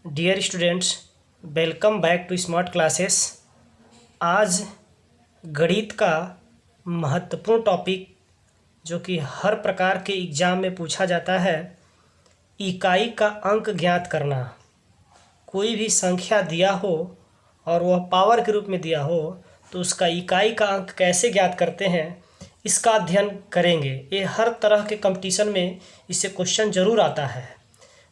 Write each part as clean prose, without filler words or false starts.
Dear students, welcome back to smart classes. आज गणित का महत्वपूर्ण टॉपिक जो कि हर प्रकार के एग्ज़ाम में पूछा जाता है, इकाई का अंक ज्ञात करना। कोई भी संख्या दिया हो और वह पावर के रूप में दिया हो तो उसका इकाई का अंक कैसे ज्ञात करते हैं, इसका अध्ययन करेंगे। ये हर तरह के कंपटीशन में इससे क्वेश्चन ज़रूर आता है,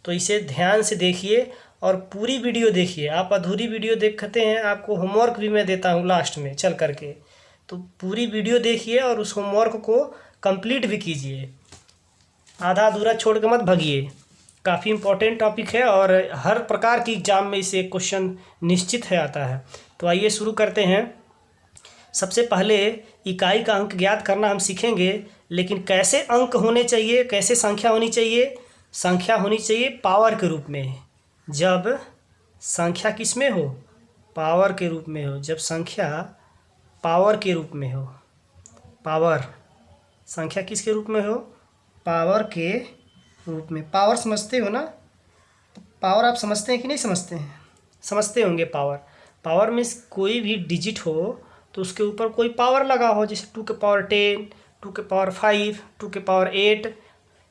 तो इसे ध्यान से देखिए और पूरी वीडियो देखिए। आप अधूरी वीडियो देखते हैं, आपको होमवर्क भी मैं देता हूँ लास्ट में चल करके, तो पूरी वीडियो देखिए और उस होमवर्क को कंप्लीट भी कीजिए। आधा अधूरा छोड़ के मत भागिए। काफ़ी इम्पोर्टेंट टॉपिक है और हर प्रकार की एग्जाम में इसे क्वेश्चन निश्चित है आता है। तो आइए शुरू करते हैं। सबसे पहले इकाई का अंक ज्ञात करना हम सीखेंगे, लेकिन कैसे अंक होने चाहिए, कैसे संख्या होनी चाहिए। संख्या होनी चाहिए पावर के रूप में। जब संख्या किस में हो, पावर के रूप में हो। जब संख्या पावर के रूप में हो, पावर संख्या किसके रूप में हो, पावर के रूप में। पावर समझते हो ना, पावर आप समझते हैं कि नहीं समझते हैं? समझते होंगे। पावर पावर मीन्स कोई भी डिजिट हो तो उसके ऊपर कोई पावर लगा हो, जैसे 2 के पावर 10, 2 के पावर 5, 2 के पावर 8।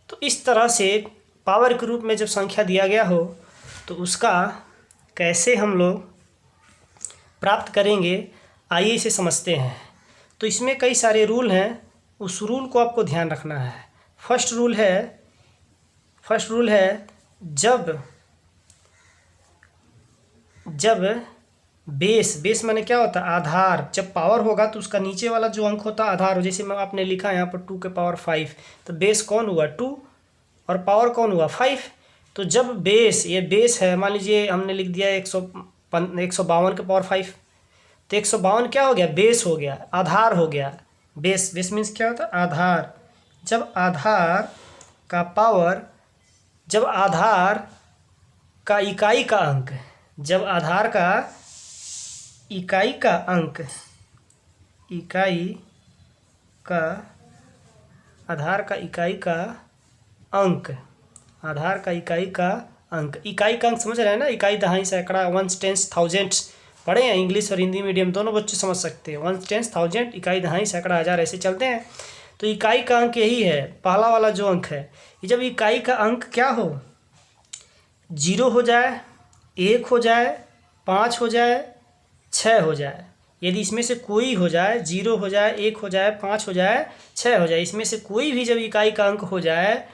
तो इस तरह से पावर के रूप में जब संख्या दिया गया हो तो उसका कैसे हम लोग प्राप्त करेंगे, आइए इसे समझते हैं। तो इसमें कई सारे रूल हैं, उस रूल को आपको ध्यान रखना है। फर्स्ट रूल है जब बेस माने क्या होता है, आधार। जब पावर होगा तो उसका नीचे वाला जो अंक होता है आधार हो। जैसे मैं आपने लिखा यहाँ पर 2 के पावर 5, तो बेस कौन हुआ 2 और पावर कौन हुआ 5। तो जब बेस, ये बेस है, मान लीजिए हमने लिख दिया 152 के पावर 5, तो 152 क्या हो गया, बेस हो गया, आधार हो गया। बेस मीन्स क्या होता है, आधार। जब आधार का पावर, जब आधार का इकाई का अंक, जब आधार का इकाई का अंक, आधार का इकाई का अंक, आधार का इकाई का अंक, इकाई का अंक समझ रहे हैं ना। इकाई, दहाई, सैकड़ा, वंस, टेंस, थाउजेंड्स पढ़े हैं, इंग्लिश और हिंदी मीडियम दोनों बच्चे समझ सकते हैं। वंस, टेंस, थाउजेंड, इकाई, दहाई, सैकड़ा, हज़ार ऐसे चलते हैं। तो इकाई का अंक यही है, पहला वाला जो अंक है। जब इकाई का अंक क्या हो, 0 हो जाए, 1 हो जाए, 5 हो जाए, 6 हो जाए। यदि इसमें से कोई हो जाए, 0 हो जाए, 1 हो जाए, 5 हो जाए, 6 हो जाए, इसमें से कोई भी जब इकाई का अंक हो जाए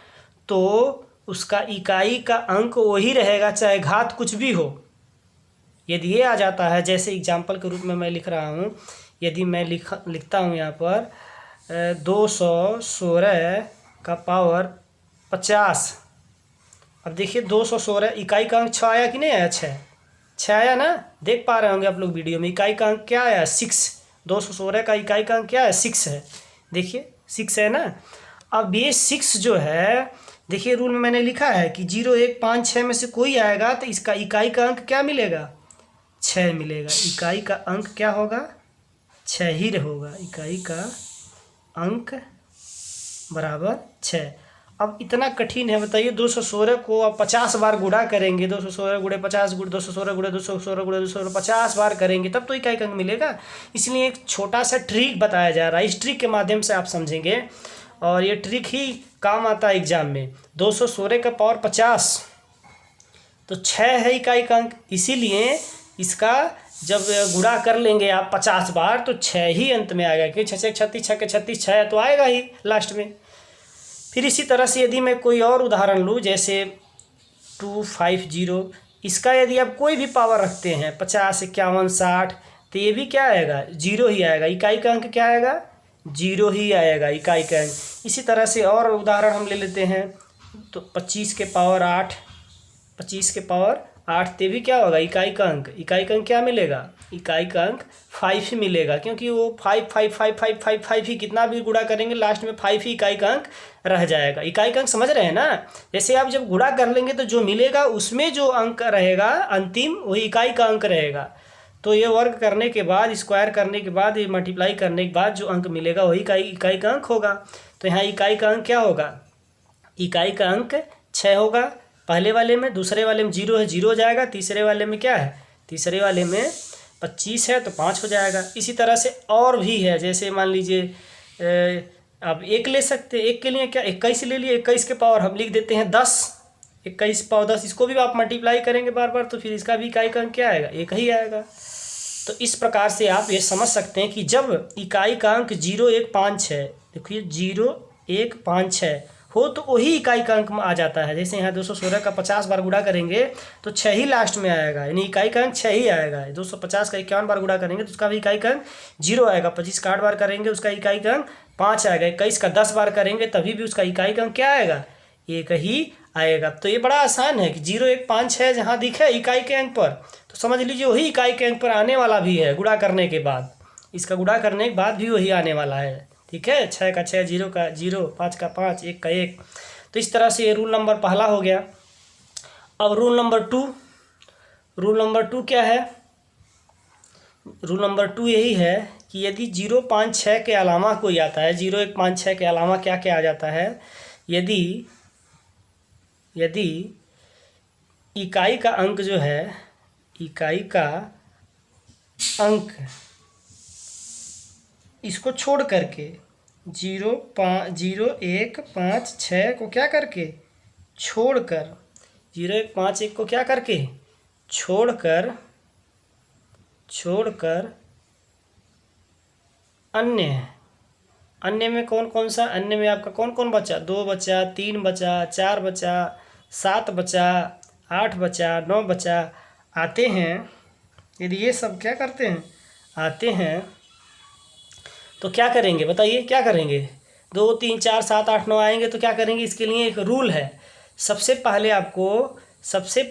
तो उसका इकाई का अंक वही रहेगा, चाहे घात कुछ भी हो। यदि ये आ जाता है, जैसे एग्जाम्पल के रूप में मैं लिख रहा हूँ, यदि मैं लिखता हूँ यहाँ पर 216 का पावर 50। अब देखिए 216 इकाई का अंक 6 आया कि नहीं आया, 6 आया ना। देख पा रहे होंगे आप लोग वीडियो में। इकाई का अंक क्या आया, 6। 216 का इकाई का अंक क्या है, 6 है। देखिए 6 है ना। अब ये 6 जो है, देखिए रूल में मैंने लिखा है कि 0, 1, 5, 6 में से कोई आएगा तो इसका इकाई का अंक क्या मिलेगा, 6 मिलेगा। इकाई का अंक क्या होगा, 6 ही होगा। इकाई का अंक बराबर 6। अब इतना कठिन है, बताइए 216 को आप 50 बार गुणा करेंगे, 216 गुणे 50 गुणे 216 गुणे 216 गुणे 216 50 बार करेंगे तब तो इकाई का अंक मिलेगा। इसलिए एक छोटा सा ट्रिक बताया जा रहा है, इस ट्रिक के माध्यम से आप समझेंगे और ये ट्रिक ही काम आता है एग्जाम में। 216 का पावर 50 तो 6 है इकाई का अंक, इसीलिए इसका जब गुणा कर लेंगे आप 50 बार तो 6 ही अंत में आएगा, क्योंकि 6 36, 6 के 36, 6 तो आएगा ही लास्ट में। फिर इसी तरह से यदि मैं कोई और उदाहरण लूँ, जैसे 250, इसका यदि आप कोई भी पावर रखते हैं 50, 51, 60, तो ये भी क्या आएगा, 0 ही आएगा। इकाई का अंक क्या आएगा, 0 ही आएगा इकाई का अंक। इसी तरह से और उदाहरण हम ले लेते हैं, तो 25 के पावर 8, 25 के पावर 8, ते भी क्या होगा, इकाई का अंक। इकाई का अंक क्या मिलेगा, इकाई का अंक 5 ही मिलेगा, क्योंकि वो 5 5 5 5 5 5 ही, कितना भी गुणा करेंगे लास्ट में 5 ही इकाई का अंक रह जाएगा। इकाई का अंक समझ रहे हैं ना। जैसे आप जब गुणा कर लेंगे तो जो मिलेगा उसमें जो अंक रहेगा अंतिम, वही इकाई का अंक रहेगा। तो ये वर्ग करने के बाद, स्क्वायर करने के बाद, ये मल्टीप्लाई करने के बाद जो अंक मिलेगा वही इकाई का अंक होगा। तो यहाँ इकाई का अंक क्या होगा, इकाई का अंक 6 होगा। पहले वाले में, दूसरे वाले में 0 है, 0 हो जाएगा। तीसरे वाले में क्या है, तीसरे वाले में 25 है तो 5 हो जाएगा। इसी तरह से और भी है, जैसे मान लीजिए अब 1 ले सकते हैं। 1 के लिए क्या 21 ले लिए, 21 के पावर हम लिख देते हैं 10, 21 पावर 10। इसको भी आप मल्टीप्लाई करेंगे बार बार तो फिर इसका भी इकाई का अंक क्या आएगा, 1 ही आएगा। तो इस प्रकार से आप ये समझ सकते हैं कि जब इकाई का अंक 0, 1, 5, 6, देखिए 0, 1, 5, 6 हो तो वही इकाई का अंक में आ जाता है। जैसे यहाँ 216 का 50 बार गुणा करेंगे तो 6 ही लास्ट में आएगा, यानी इकाई का अंक 6 ही आएगा। 250 का 51 बार गुणा करेंगे तो उसका भी इकाई का अंक 0 आएगा। 25 का 8 बार करेंगे उसका इकाई का अंक 5 आएगा। 21 का 10 बार करेंगे तभी भी उसका इकाई का अंक क्या आएगा, 1 ही आएगा। तो ये बड़ा आसान है कि 0, 1, 5, 6 जहाँ दिखे इकाई के अंक पर तो समझ लीजिए वही इकाई के अंक पर आने वाला भी है गुणा करने के बाद। इसका गुणा करने के बाद भी वही आने वाला है। ठीक है, 6 का 6, 0 का 0, 5 का 5, 1 का 1। तो इस तरह से ये रूल नंबर पहला हो गया। अब रूल नंबर 2, रूल नंबर 2 क्या है, रूल नंबर 2 यही है कि यदि 0, 5, 6 के अलावा कोई आता है, 0, 1, 5, 6 के अलावा क्या क्या आ जाता है, यदि इकाई का अंक जो है, इकाई का अंक इसको छोड़ करके 0, 1, 5, 6 को क्या करके छोड़कर, 0, 1, 5, 1 को क्या करके छोड़कर अन्य में कौन कौन सा, अन्य में आपका कौन कौन बचा, 2 बचा, 3 बचा, 4 बचा, 7 बचा, 8 बचा, 9 बचा आते हैं। यदि ये सब क्या करते हैं, आते हैं तो क्या करेंगे बताइए, क्या करेंगे, 2, 3, 4, 7, 8, 9 आएंगे तो क्या करेंगे। इसके लिए एक रूल है। सबसे पहले आपको सबसे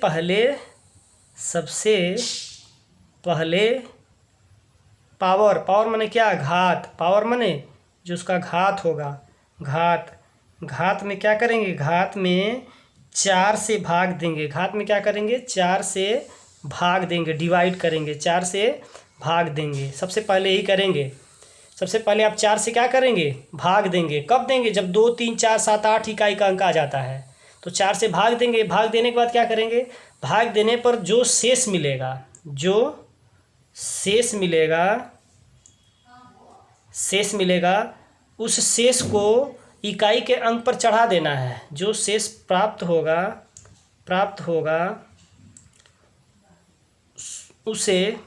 पहले पावर माने क्या, घात, पावर माने जो उसका घात होगा, घात में क्या करेंगे, घात में 4 से भाग देंगे। घात में क्या करेंगे, 4 से भाग देंगे, डिवाइड करेंगे, 4 से भाग देंगे। सबसे पहले यही करेंगे। सबसे पहले आप 4 से क्या करेंगे, भाग देंगे। कब देंगे, जब 2, 3, 4, 7, 8 इकाई का अंक आ जाता है तो 4 से भाग देंगे। भाग देने के बाद क्या करेंगे, भाग देने पर जो शेष मिलेगा, उस शेष को इकाई के अंक पर चढ़ा देना है। जो शेष प्राप्त होगा उसे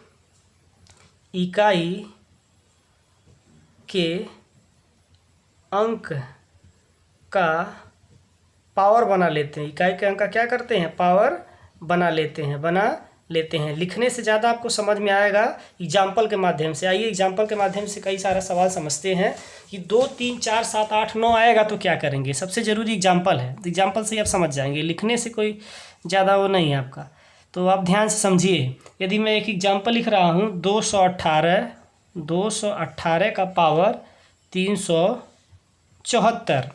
इकाई के अंक का पावर बना लेते हैं। इकाई के अंक का क्या करते हैं, पावर बना लेते हैं। लिखने से ज़्यादा आपको समझ में आएगा एग्जाम्पल के माध्यम से। आइए एग्जाम्पल के माध्यम से कई सारा सवाल समझते हैं कि 2, 3, 4, 7, 8, 9 आएगा तो क्या करेंगे। सबसे ज़रूरी एग्जाम्पल है, तो एग्जाम्पल से ही आप समझ जाएंगे, लिखने से कोई ज़्यादा वो नहीं है आपका। तो आप ध्यान से समझिए। यदि मैं एक एग्जाम्पल लिख रहा हूँ, 218 का पावर 374।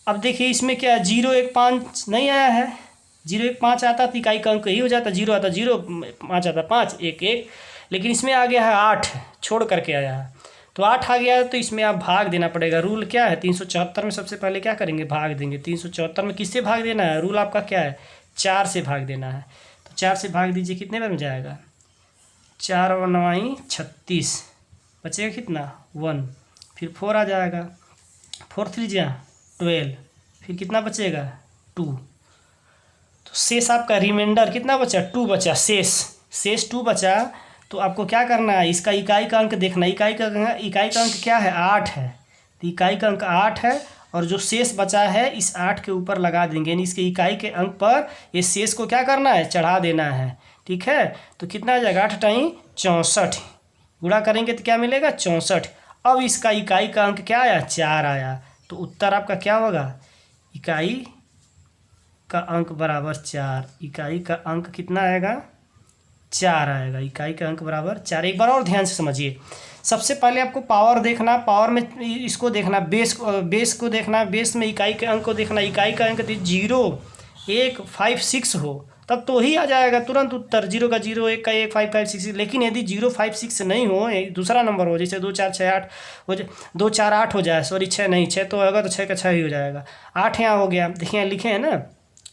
अब देखिए इसमें क्या 0, 1, 5 नहीं आया है। 0, 1, 5 आता तो इकाई का अंक यही हो जाता, 0 आता 0, 5 आता 5, 1, 1। लेकिन इसमें आ गया है 8, छोड़ करके आया है तो 8 आ गया है, तो इसमें आप भाग देना पड़ेगा। रूल क्या है, 374 में सबसे पहले क्या करेंगे, भाग देंगे। 374 में किससे भाग देना है, रूल आपका क्या है, 4 से भाग देना है। तो 4 से भाग दीजिए, कितने बन जाएगा, 4 और 9 36, बचेगा कितना 1, फिर 4 आ जाएगा, 4 3 12, फिर कितना बचेगा 2। तो शेष आपका रिमाइंडर कितना बचा, 2 बचा, शेष 2 बचा। तो आपको क्या करना है, इसका इकाई का अंक देखना। इकाई का अंक क्या है, 8 है। तो इकाई का अंक 8 है और जो शेष बचा है इस 8 के ऊपर लगा देंगे, यानी इसके इकाई के अंक पर ये शेष को क्या करना है, चढ़ा देना है। ठीक है, तो कितना आ जाएगा, 8 टाइम 64, गुणा करेंगे तो क्या मिलेगा 64। अब इसका इकाई का अंक क्या आया, 4 आया। तो उत्तर आपका क्या होगा, इकाई का अंक बराबर 4। इकाई का अंक कितना आएगा, 4 आएगा। इकाई का अंक बराबर 4। एक बार और ध्यान से समझिए। सबसे पहले आपको पावर देखना, पावर में इसको देखना, बेस को देखना, बेस में इकाई के अंक को देखना। इकाई का अंक 0, 1, 5, 6 हो तब तो ही आ जाएगा तुरंत उत्तर। 0 का 0, 1 का 1, 5, 5, 6। लेकिन यदि 0, 5, 6 नहीं हो, दूसरा नंबर हो, जैसे 2, 4, 6, 8 हो जाए, 2, 4, 8 हो जाए, सॉरी 6 नहीं, 6 तो होगा तो 6 का 6 ही हो जाएगा। 8 यहाँ हो गया, देखिए यहाँ लिखे हैं ना,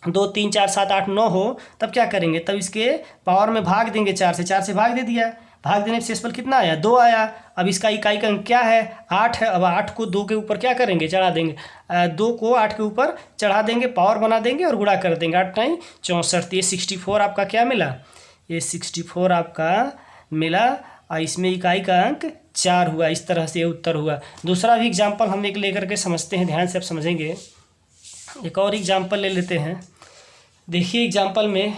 2 3 4 7 8 9 हो तब क्या करेंगे, तब इसके पावर में भाग देंगे 4 से भाग दे दिया, भाग देने पर शेषफल कितना आया 2 आया। अब इसका इकाई का अंक क्या है 8 है। अब 8 को 2 के ऊपर क्या करेंगे चढ़ा देंगे, 2 को 8 के ऊपर चढ़ा देंगे, पावर बना देंगे और गुणा कर देंगे, 8 9 64। तो ये 64 आपका क्या मिला, ये 64 आपका मिला और इसमें इकाई का अंक 4 हुआ। इस तरह से उत्तर हुआ। दूसरा भी एग्जाम्पल हम एक लेकर के समझते हैं, ध्यान से आप समझेंगे। एक और एग्जाम्पल ले लेते हैं। देखिए एग्जाम्पल में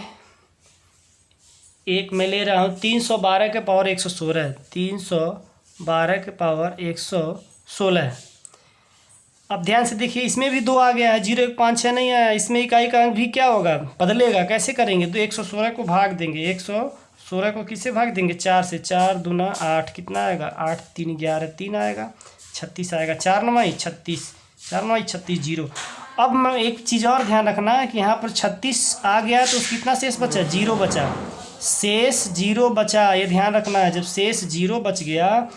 एक मैं ले रहा हूँ 312 के पावर 116, 312 के पावर 116। अब ध्यान से देखिए इसमें भी 2 आ गया है, 0 1 5 6 नहीं आया। इसमें इकाई का अंक भी क्या होगा बदलेगा, कैसे करेंगे, तो 116 को भाग देंगे, 116 को किससे भाग देंगे 4 से, 4 दूना 8 कितना आएगा 8 3 11 3 आएगा 36 आएगा, 4 9 36, 4 9 36 0। अब मैं एक चीज़ और ध्यान रखना है कि यहाँ पर 36 आ गया तो कितना शेष बचा 0 बचा, शेष 0 बचा, ये ध्यान रखना है। जब शेष 0 बच गया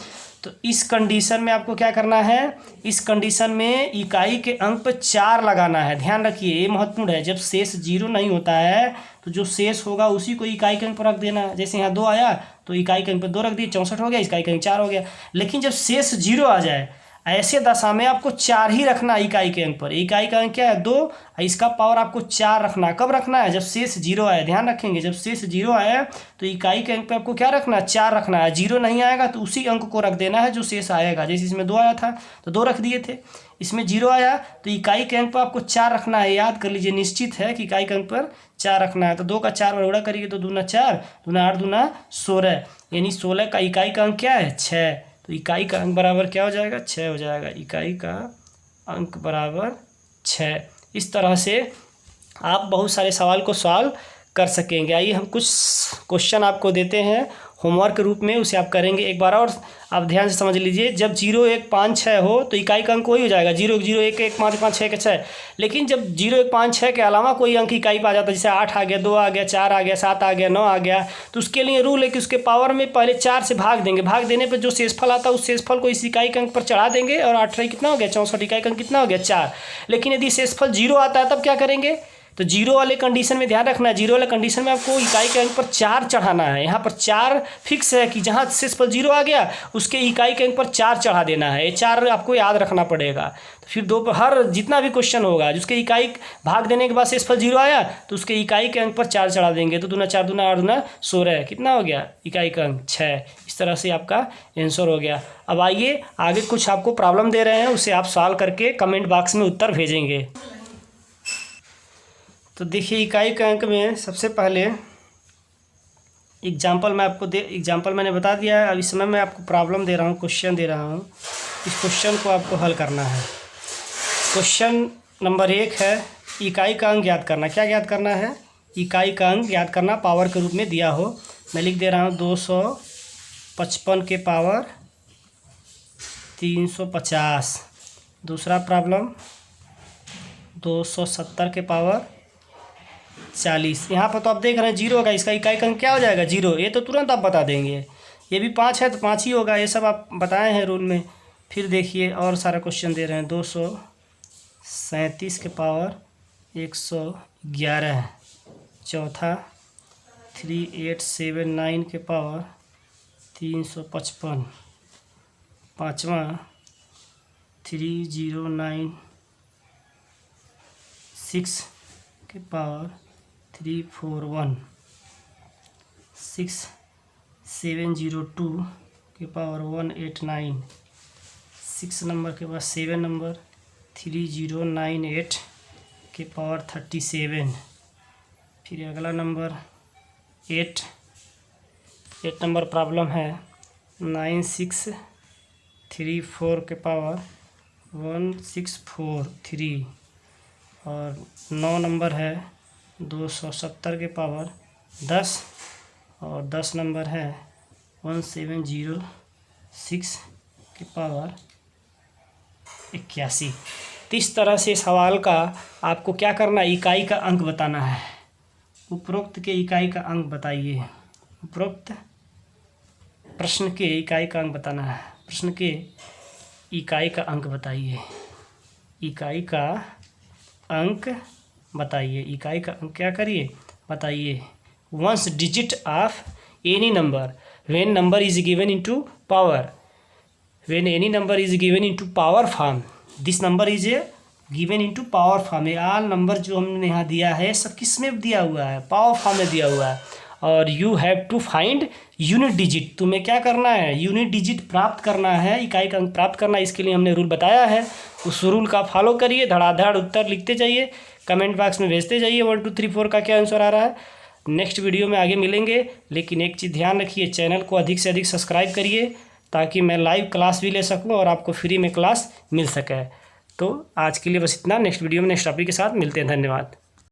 तो इस कंडीशन में आपको क्या करना है, इस कंडीशन में इकाई के अंक पर 4 लगाना है। ध्यान रखिए ये महत्वपूर्ण है। जब शेष 0 नहीं होता है तो जो शेष होगा उसी को इकाई के अंक पर रख देना है। जैसे यहाँ 2 आया तो इकाई के अंक पर 2 रख दिए, 64 हो गया, इकाई के अंक 4 हो गया। लेकिन जब शेष 0 आ जाए ऐसे दशा में आपको 4 ही रखना इकाई के अंक पर। इकाई का अंक क्या है 2, इसका पावर आपको 4 रखना। कब रखना है, जब शेष 0 आए। ध्यान रखेंगे जब शेष 0 आए तो इकाई के अंक पे आपको क्या रखना है 4 रखना है। 0 नहीं आएगा तो उसी अंक को रख देना है जो शेष आएगा। जैसे इसमें 2 आया था तो 2 रख दिए थे, इसमें 0 आया तो इकाई के अंक पर आपको 4 रखना है। याद कर लीजिए, निश्चित है कि इकाई के अंक पर 4 रखना है। तो 2 का 4 पर गुणा करिए तो 2 दूना 4, दूना 8 दूना 16, यानी 16 का इकाई का अंक क्या है 6। तो इकाई का अंक बराबर क्या हो जाएगा 6 हो जाएगा। इकाई का अंक बराबर 6। इस तरह से आप बहुत सारे सवाल को सॉल्व कर सकेंगे। आइए हम कुछ क्वेश्चन आपको देते हैं होमवर्क के रूप में, उसे आप करेंगे। एक बार और आप ध्यान से समझ लीजिए। जब 0 1 5 6 हो तो इकाई का अंक वही हो जाएगा 0 0 1 1 5 5 6 के 6। लेकिन जब 0 1 5 6 के अलावा कोई अंक इकाई पर आ जाता है, जैसे 8 आ गया, 2 आ गया, 4 आ गया, 7 आ गया, 9 आ गया, तो उसके लिए रूल है कि उसके पावर में पहले 4 से भाग देंगे। भाग देने पर जो शेषफल आता है उस शेषफल को इस इकाई के अंक पर चढ़ा देंगे और 8 कितना हो गया 64, इकाई का अंक कितना हो गया 4। लेकिन यदि शेषफल 0 आता है तब क्या करेंगे, तो 0 वाले कंडीशन में ध्यान रखना है। 0 वाले कंडीशन में आपको इकाई के अंक पर 4 चढ़ाना है। यहाँ पर 4 फिक्स है कि जहाँ शेषफल 0 आ गया उसके इकाई के अंक पर 4 चढ़ा देना है। ये 4 आपको याद रखना पड़ेगा। तो फिर हर जितना भी क्वेश्चन होगा जिसके इकाई भाग देने के बाद शेषफल 0 आया तो उसके इकाई के अंक पर 4 चढ़ा देंगे। तो दूना 4 दूना 8 दूना 16, कितना हो गया इकाई का अंक 6। इस तरह से आपका आंसर हो गया। अब आइए आगे कुछ आपको प्रॉब्लम दे रहे हैं, उसे आप सॉल्व करके कमेंट बॉक्स में उत्तर भेजेंगे। तो देखिए इकाई के अंक में सबसे पहले एग्जाम्पल मैंने बता दिया है। अब इस समय मैं आपको प्रॉब्लम दे रहा हूँ, क्वेश्चन दे रहा हूँ। इस क्वेश्चन को आपको हल करना है। क्वेश्चन नंबर 1 है इकाई का अंक ज्ञात करना। क्या ज्ञात करना है, इकाई का अंक ज्ञात करना, पावर के रूप में दिया हो। मैं लिख दे रहा हूँ 255 के पावर 350। दूसरा प्रॉब्लम 270 के पावर 40। यहाँ पर तो आप देख रहे हैं 0 होगा, इसका इकाई का अंक क्या हो जाएगा 0। ये तो तुरंत आप बता देंगे। ये भी 5 है तो 5 ही होगा, ये सब आप बताए हैं रूल में। फिर देखिए और सारा क्वेश्चन दे रहे हैं 237 के पावर 111। चौथा 3879 के पावर 355। पाँचवा 3096 के पावर 341। 6702 के पावर 189। 6 नंबर के बाद 7 नंबर 3098 के पावर 37। फिर अगला नंबर 8 नंबर प्रॉब्लम है 9634 के पावर 1643। और 9 नंबर है 270 के पावर 10। और 10 नंबर है 1706 के पावर 81। तो इस तरह से सवाल का आपको क्या करना है, इकाई का अंक बताना है। उपरोक्त के इकाई का अंक बताइए। उपरोक्त प्रश्न के इकाई का अंक बताना है। प्रश्न के इकाई का अंक बताइए। इकाई का अंक बताइए इकाई का अंक क्या करिए बताइए। Ones digit of any number when number is given into power, when any number is given into power form, this number is a given into power form. All number जो हमने यहाँ दिया है सब किस में दिया हुआ है, पावर फॉर्म में दिया हुआ है। और you have to find unit digit, तुम्हें क्या करना है, यूनिट डिजिट प्राप्त करना है, इकाई का अंक प्राप्त करना है। इसके लिए हमने रूल बताया है, उस रूल का फॉलो करिए, धड़ाधड़ उत्तर लिखते जाइए, कमेंट बॉक्स में भेजते जाइए 1 2 3 4 का क्या आंसर आ रहा है। नेक्स्ट वीडियो में आगे मिलेंगे, लेकिन एक चीज़ ध्यान रखिए, चैनल को अधिक से अधिक सब्सक्राइब करिए ताकि मैं लाइव क्लास भी ले सकूं और आपको फ्री में क्लास मिल सके। तो आज के लिए बस इतना, नेक्स्ट वीडियो में नेक्स्ट टॉपिक के साथ मिलते हैं। धन्यवाद।